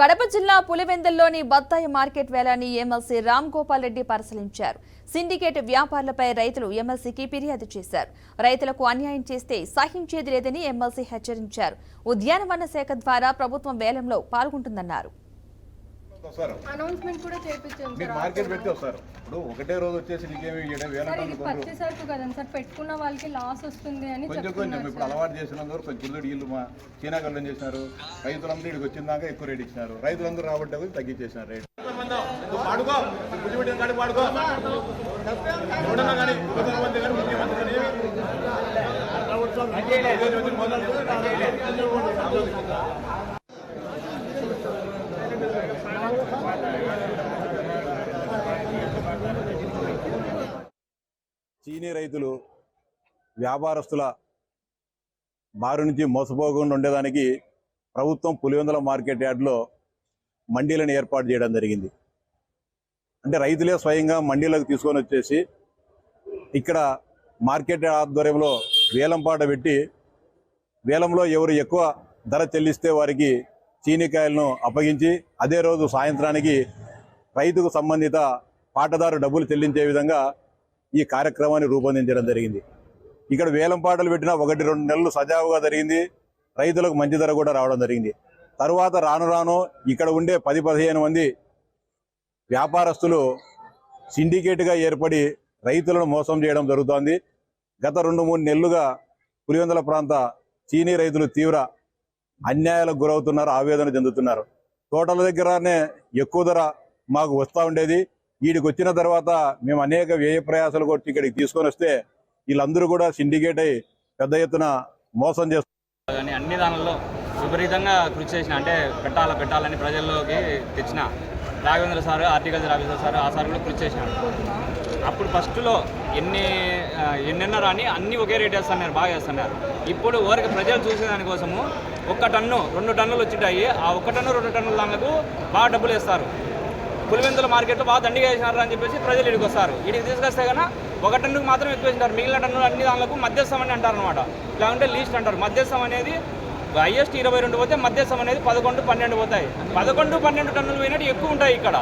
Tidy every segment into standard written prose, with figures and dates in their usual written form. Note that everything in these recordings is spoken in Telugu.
కడప జిల్లా పులివెందుల్లోని బత్తాయి మార్కెట్ వేలాన్ని ఎమ్మెల్సీ రామ్ గోపాల్ రెడ్డి పరిశీలించారు. సిండికేట్ వ్యాపారులపై రైతులు ఎమ్మెల్సీకి ఫిర్యాదు చేశారు. రైతులకు అన్యాయం చేస్తే సహించేది లేదని ఎమ్మెల్సీ హెచ్చరించారు. ఉద్యానవన శాఖ ద్వారా ప్రభుత్వం వేలంలో పాల్గొంటుందన్నారు. అనౌన్స్మెంట్ కూడా చేపించాం మీరు మార్కెట్ పెడితే వస్తారు. ఇప్పుడు ఒకటే రోజు వచ్చేసి నీకేమి పచ్చి సరుకు కదండి సార్, పెట్టుకున్న వాళ్ళకి లాస్ వస్తుంది అని కొంచెం ఇప్పుడు అలవాటు చేసినందుకు కొంచెం గుర్తుడి ఇల్లు మా చీనాగల్లం చేసినారు. రైతులందరూ ఇక్కడికి వచ్చిన దాకా ఎక్కువ రేట్ ఇచ్చినారు. రైతులందరూ రాబట్టే తగ్గించేసినారు రేట్. చీనీ రైతులు వ్యాపారస్తుల బారి నుంచి మోసపోకుండా ఉండేదానికి ప్రభుత్వం పులివెందుల మార్కెట్ యార్డ్లో మండీలను ఏర్పాటు చేయడం జరిగింది. అంటే రైతులే స్వయంగా మండీలకు తీసుకొని వచ్చేసి ఇక్కడ మార్కెట్ ఆధ్వర్యంలో వేలంపాట పెట్టి వేలంలో ఎవరు ఎక్కువ ధర చెల్లిస్తే వారికి చీనీకాయలను అప్పగించి అదే రోజు సాయంత్రానికి రైతుకు సంబంధిత పాటదారు డబ్బులు చెల్లించే విధంగా ఈ కార్యక్రమాన్ని రూపొందించడం జరిగింది. ఇక్కడ వేలం పాటలు పెట్టిన 1-2 నెలలు సజావుగా జరిగింది. రైతులకు మంచి ధర కూడా రావడం జరిగింది. తరువాత రాను రాను ఇక్కడ ఉండే 10-15 మంది వ్యాపారస్తులు సిండికేట్గా ఏర్పడి రైతులను మోసం చేయడం జరుగుతోంది. గత 2-3 నెలలుగా పులివెందుల ప్రాంత చీనీ రైతులు తీవ్ర అన్యాయాలకు గురవుతున్నారు, ఆవేదన చెందుతున్నారు. తోటల దగ్గరనే ఎక్కువ ధర మాకు వస్తూ ఉండేది. వీడికి వచ్చిన తర్వాత మేము అనేక వ్యయ ప్రయాసాలు కొట్టి ఇక్కడికి తీసుకొని వస్తే వీళ్ళందరూ కూడా సిండికేట్ అయి పెద్ద ఎత్తున మోసం చేస్తారు. కానీ అన్ని దానిలో విపరీతంగా కృషి చేసిన, అంటే పెట్టాలని ప్రజల్లోకి తెచ్చిన Raghavendra sir, horticulture officer sir, ఆ సార్ కూడా కృషి చేసినాడు. అప్పుడు ఫస్ట్లో ఎన్నెన్న రాని అన్నీ ఒకే రేట్ వేస్తున్నారు, బాగా వేస్తున్నారు. ఇప్పుడు ఊరికి ప్రజలు చూసేదానికోసము 1 టన్ను 2 టన్నులు వచ్చింటాయి. ఆ 1 టన్ను 2 టన్నుల దానికి బాగా డబ్బులు వేస్తారు. పులివెందుల మార్కెట్లో బాగా దండిగా వేసినారు అని చెప్పేసి ప్రజలు ఇక్కడికి వస్తారు. ఇక్కడికి తీసుకొస్తే కన్నా 1 టన్నుకు మాత్రం ఎక్కువ వేసినారు. మిగిలిన టన్నులు అన్ని దానిలకు మధ్యస్థం అని అంటారు అనమాట. ఇలా ఉంటే లీస్ట్ అంటారు. మధ్యస్థం అనేది హైయెస్ట్ 22 పోతే మధ్యస్థం అనేది 11-12 పోతాయి. 11-12 టన్నులు పోయినట్టు ఎక్కువ ఉంటాయి. ఇక్కడ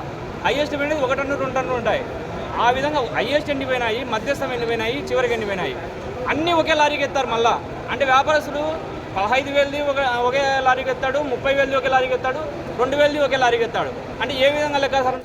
హైయెస్ట్ పోయినది 1 టన్ను 2 టన్నులు ఉంటాయి. ఆ విధంగా హైయెస్ట్ ఎండిపోయినాయి, మధ్యస్థం ఎండిపోయినాయి, చివరికి ఎండిపోయినాయి. అన్నీ ఒకే లారీకి ఎత్తారు. మళ్ళీ అంటే వ్యాపారస్తులు 15,000ది ఒకే లారీకి ఎత్తాడు, 30,000ది ఒకే లారీకి ఎత్తాడు, 2,000ది ఒకే లారీకి ఎత్తాడు. అంటే ఏ విధంగా లెక్క సార్?